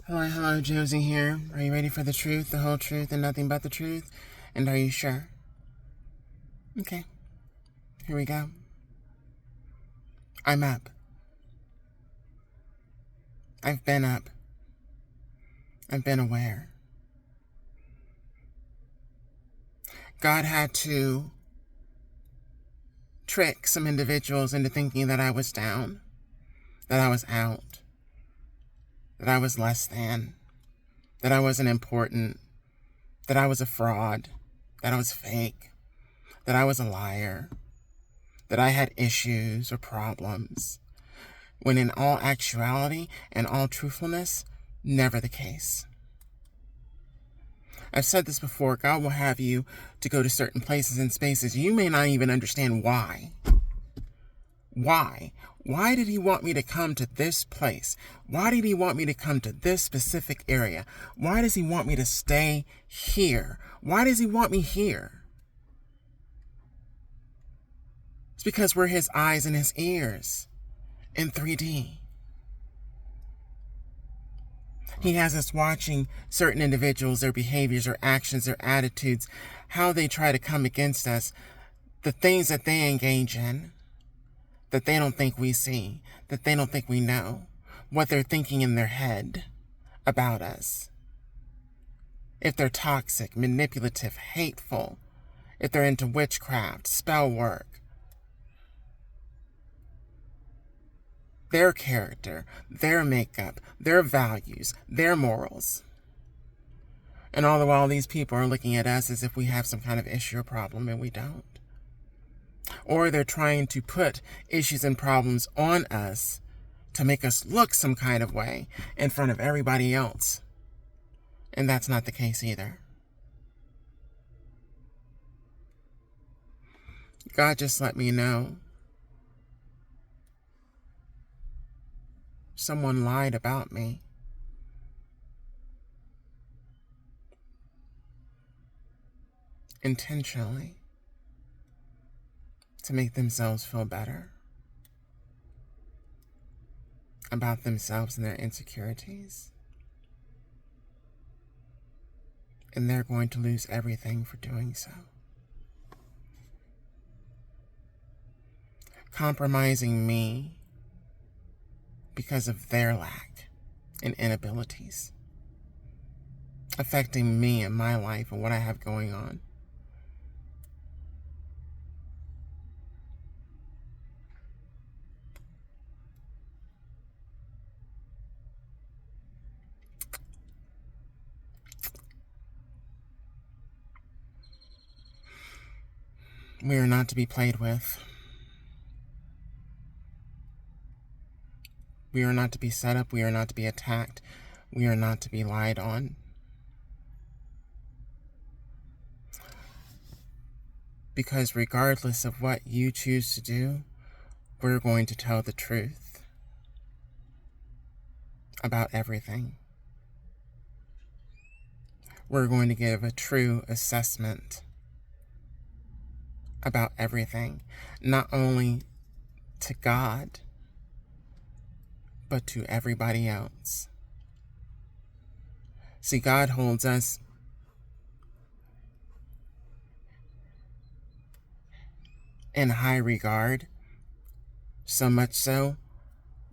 Hello, Josie here. Are you ready for the truth, the whole truth, and nothing but the truth? And are you sure? Okay, here we go. I'm up. I've been up. I've been aware. God had to trick some individuals into thinking that I was down, that I was out, that I was less than, that I wasn't important, that I was a fraud, that I was fake, that I was a liar, that I had issues or problems, when in all actuality and all truthfulness, never the case. I've said this before, God will have you to go to certain places and spaces. You may not even understand why. Why? Why did he want me to come to this place? Why did he want me to come to this specific area? Why does he want me to stay here? Why does he want me here? It's because we're his eyes and his ears in 3D. He has us watching certain individuals, their behaviors, their actions, their attitudes, how they try to come against us, the things that they engage in, that they don't think we see, that they don't think we know, what they're thinking in their head about us. If they're toxic, manipulative, hateful, if they're into witchcraft, spell work, their character, their makeup, their values, their morals. And all the while, these people are looking at us as if we have some kind of issue or problem, and we don't. Or they're trying to put issues and problems on us to make us look some kind of way in front of everybody else. And that's not the case either. God just let me know someone lied about me. Intentionally. To make themselves feel better about themselves and their insecurities. And they're going to lose everything for doing so. Compromising me because of their lack and inabilities. Affecting me and my life and what I have going on. We are not to be played with. We are not to be set up. We are not to be attacked. We are not to be lied on. Because regardless of what you choose to do, we're going to tell the truth about everything. We're going to give a true assessment about everything, not only to God, but to everybody else. See, God holds us in high regard, so much so,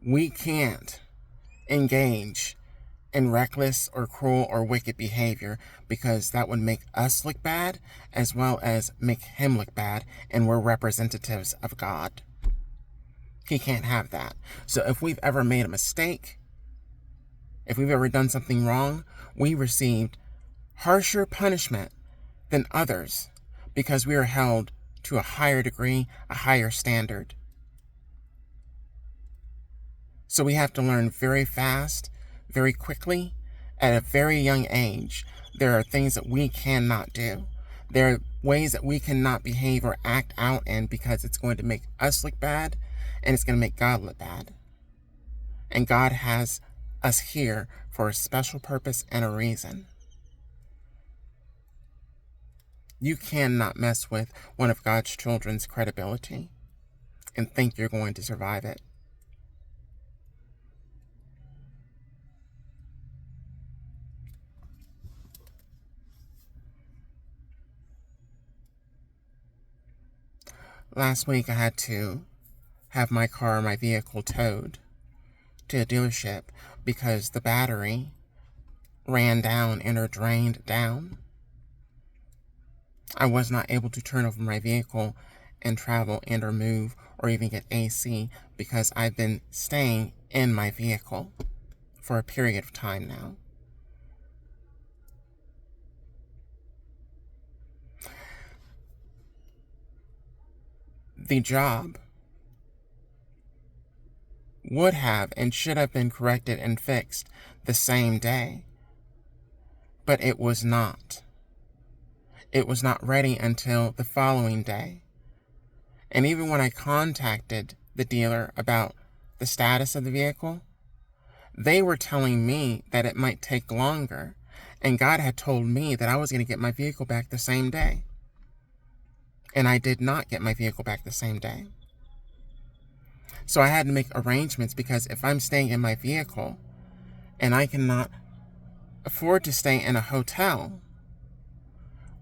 we can't engage in reckless or cruel or wicked behavior because that would make us look bad as well as make him look bad, and we're representatives of God. He can't have that. So if we've ever made a mistake, if we've ever done something wrong, we received harsher punishment than others because we are held to a higher degree, a higher standard. So we have to learn very fast, very quickly, at a very young age. There are things that we cannot do. There are ways that we cannot behave or act out in because it's going to make us look bad and it's going to make God look bad. And God has us here for a special purpose and a reason. You cannot mess with one of God's children's credibility and think you're going to survive it. Last week I had to have my vehicle towed to a dealership because the battery ran down and or drained down. I was not able to turn over my vehicle and travel and or move or even get AC because I've been staying in my vehicle for a period of time now. The job would have and should have been corrected and fixed the same day, but it was not. It was not ready until the following day. And even when I contacted the dealer about the status of the vehicle, they were telling me that it might take longer, and God had told me that I was going to get my vehicle back the same day. And I did not get my vehicle back the same day. So I had to make arrangements, because if I'm staying in my vehicle and I cannot afford to stay in a hotel,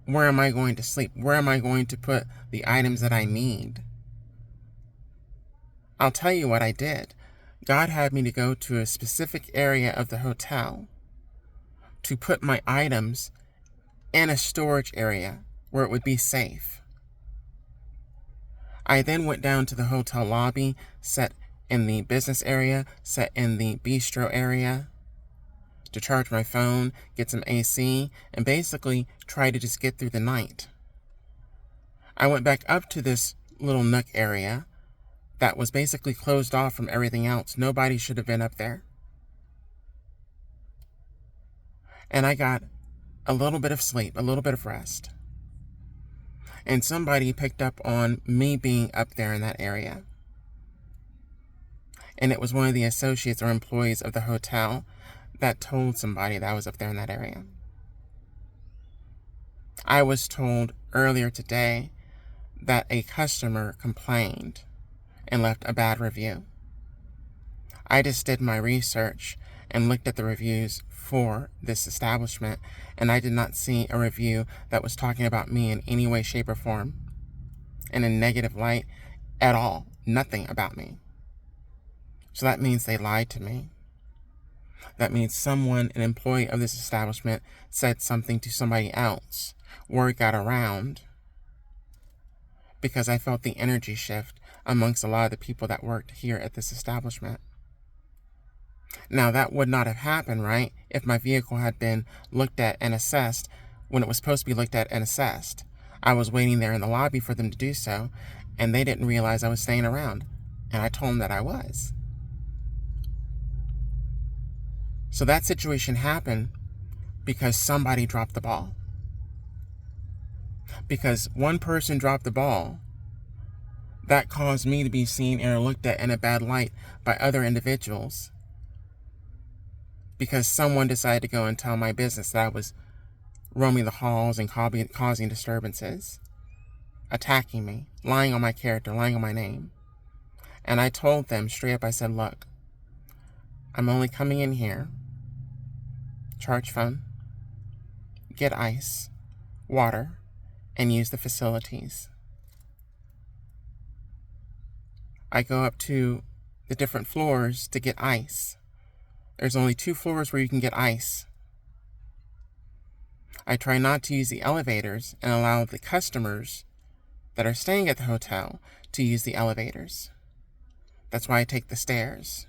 where am I going to sleep? Where am I going to put the items that I need? I'll tell you what I did. God had me to go to a specific area of the hotel to put my items in a storage area where it would be safe. I then went down to the hotel lobby, sat in the business area, sat in the bistro area to charge my phone, get some AC, and basically try to just get through the night. I went back up to this little nook area that was basically closed off from everything else. Nobody should have been up there. And I got a little bit of sleep, a little bit of rest. And somebody picked up on me being up there in that area. And it was one of the associates or employees of the hotel that told somebody that I was up there in that area. I was told earlier today that a customer complained and left a bad review. I just did my research and looked at the reviews for this establishment, and I did not see a review that was talking about me in any way, shape, or form, in a negative light at all. Nothing about me. So that means they lied to me. That means someone, an employee of this establishment, said something to somebody else. Word got around because I felt the energy shift amongst a lot of the people that worked here at this establishment. Now, that would not have happened, right, if my vehicle had been looked at and assessed when it was supposed to be looked at and assessed. I was waiting there in the lobby for them to do so, and they didn't realize I was staying around, and I told them that I was. So that situation happened because somebody dropped the ball. Because one person dropped the ball, that caused me to be seen and looked at in a bad light by other individuals. Because someone decided to go and tell my business that I was roaming the halls and causing disturbances, attacking me, lying on my character, lying on my name. And I told them straight up, I said, look, I'm only coming in here, charge phone, get ice, water, and use the facilities. I go up to the different floors to get ice. There's only 2 floors where you can get ice. I try not to use the elevators and allow the customers that are staying at the hotel to use the elevators. That's why I take the stairs.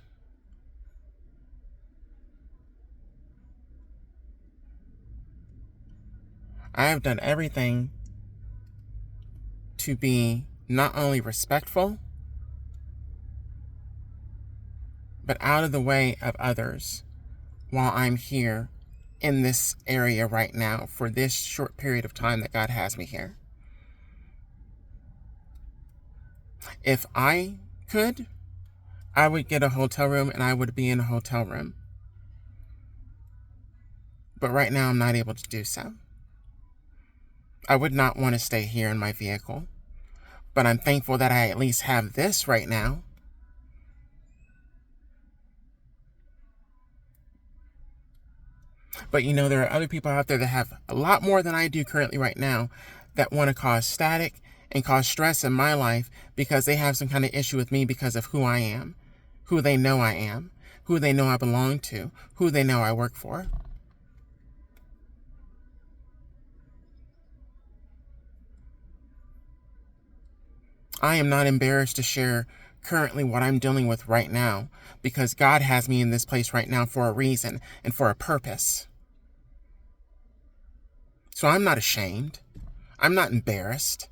I have done everything to be not only respectful, but out of the way of others while I'm here in this area right now for this short period of time that God has me here. If I could, I would get a hotel room and I would be in a hotel room. But right now I'm not able to do so. I would not want to stay here in my vehicle, but I'm thankful that I at least have this right now. But you know, there are other people out there that have a lot more than I do currently right now that want to cause static and cause stress in my life because they have some kind of issue with me because of who I am, who they know I am, who they know I belong to, who they know I work for. I am not embarrassed to share currently what I'm dealing with right now because God has me in this place right now for a reason and for a purpose. So I'm not ashamed. I'm not embarrassed.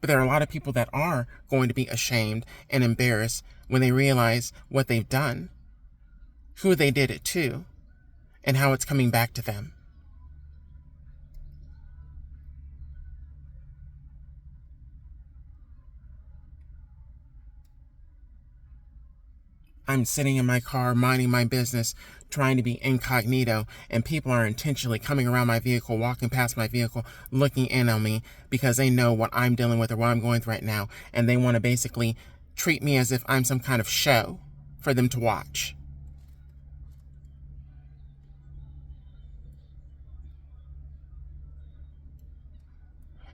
But there are a lot of people that are going to be ashamed and embarrassed when they realize what they've done, who they did it to, and how it's coming back to them. I'm sitting in my car, minding my business, trying to be incognito, and people are intentionally coming around my vehicle, walking past my vehicle, looking in on me because they know what I'm dealing with or what I'm going through right now, and they want to basically treat me as if I'm some kind of show for them to watch.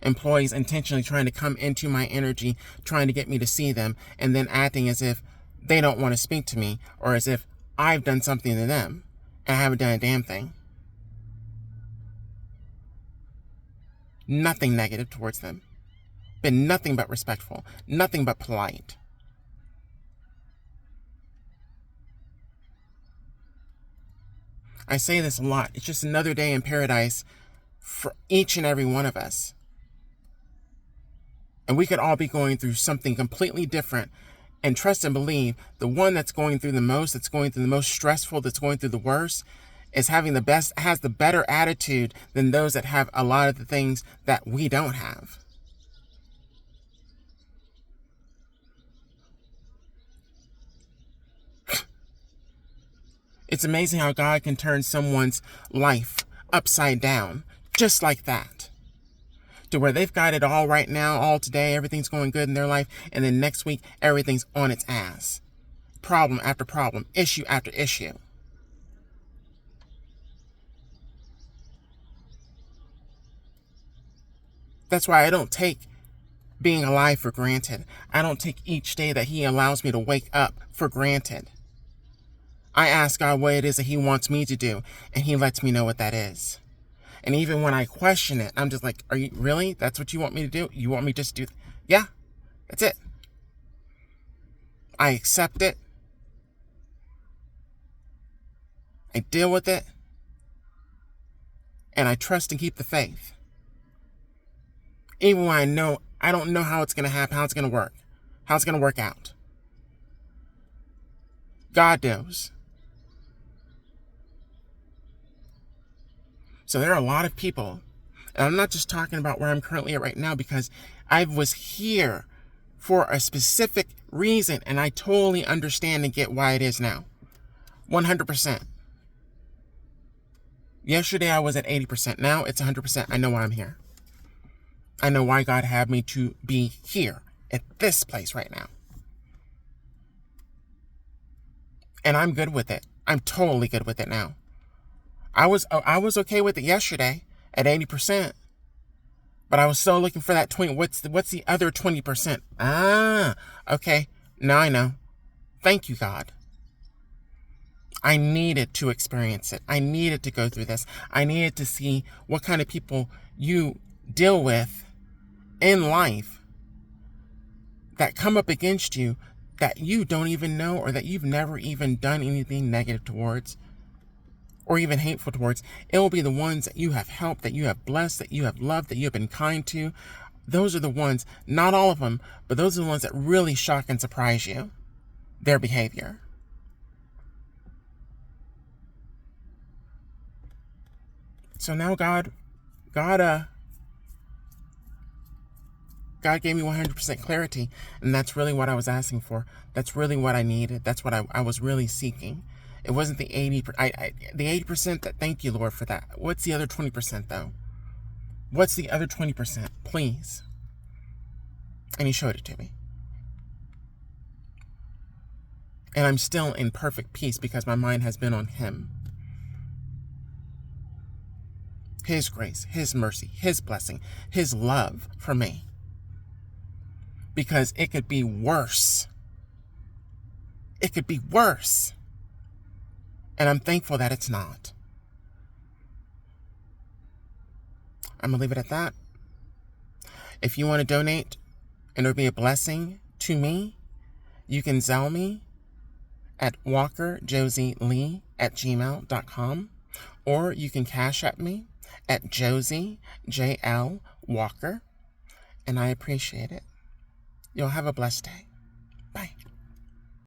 Employees intentionally trying to come into my energy, trying to get me to see them, and then acting as if they don't want to speak to me, or as if I've done something to them, and I haven't done a damn thing. Nothing negative towards them. Been nothing but respectful, nothing but polite. I say this a lot. It's just another day in paradise for each and every one of us. And we could all be going through something completely different. And trust and believe the one that's going through the most, that's going through the most stressful, that's going through the worst, is having the best, has the better attitude than those that have a lot of the things that we don't have. It's amazing how God can turn someone's life upside down, just like that. To where they've got it all right now, all today, everything's going good in their life, and then next week, everything's on its ass. Problem after problem, issue after issue. That's why I don't take being alive for granted. I don't take each day that He allows me to wake up for granted. I ask God what it is that He wants me to do, and He lets me know what that is. And even when I question it, I'm just like, are you really? That's what you want me to do? You want me just to do? Yeah, that's it. I accept it. I deal with it. And I trust and keep the faith. Even when I don't know how it's going to happen, how it's going to work, how it's going to work out. God knows. So there are a lot of people, and I'm not just talking about where I'm currently at right now, because I was here for a specific reason, and I totally understand and get why it is now. 100%. Yesterday I was at 80%. Now it's 100%. I know why I'm here. I know why God had me to be here at this place right now. And I'm good with it. I'm totally good with it now. I was okay with it yesterday at 80%. But I was still looking for that 20. What's the other 20%? Okay. Now I know. Thank you, God. I needed to experience it. I needed to go through this. I needed to see what kind of people you deal with in life that come up against you that you don't even know, or that you've never even done anything negative towards or even hateful towards. It will be the ones that you have helped, that you have blessed, that you have loved, that you have been kind to. Those are the ones, not all of them, but those are the ones that really shock and surprise you, their behavior. So now God gave me 100% clarity, and that's really what I was asking for. That's really what I needed. That's what I was really seeking. It wasn't the 80%. That, thank you, Lord, for that. What's the other 20% though? What's the other 20%? Please. And He showed it to me. And I'm still in perfect peace because my mind has been on Him. His grace, His mercy, His blessing, His love for me. Because it could be worse. It could be worse. And I'm thankful that it's not. I'm going to leave it at that. If you want to donate and it would be a blessing to me, you can Zelle me at walkerjosielee@gmail.com, or you can Cash App me at Josie J.L. Walker, and I appreciate it. You'll have a blessed day. Bye.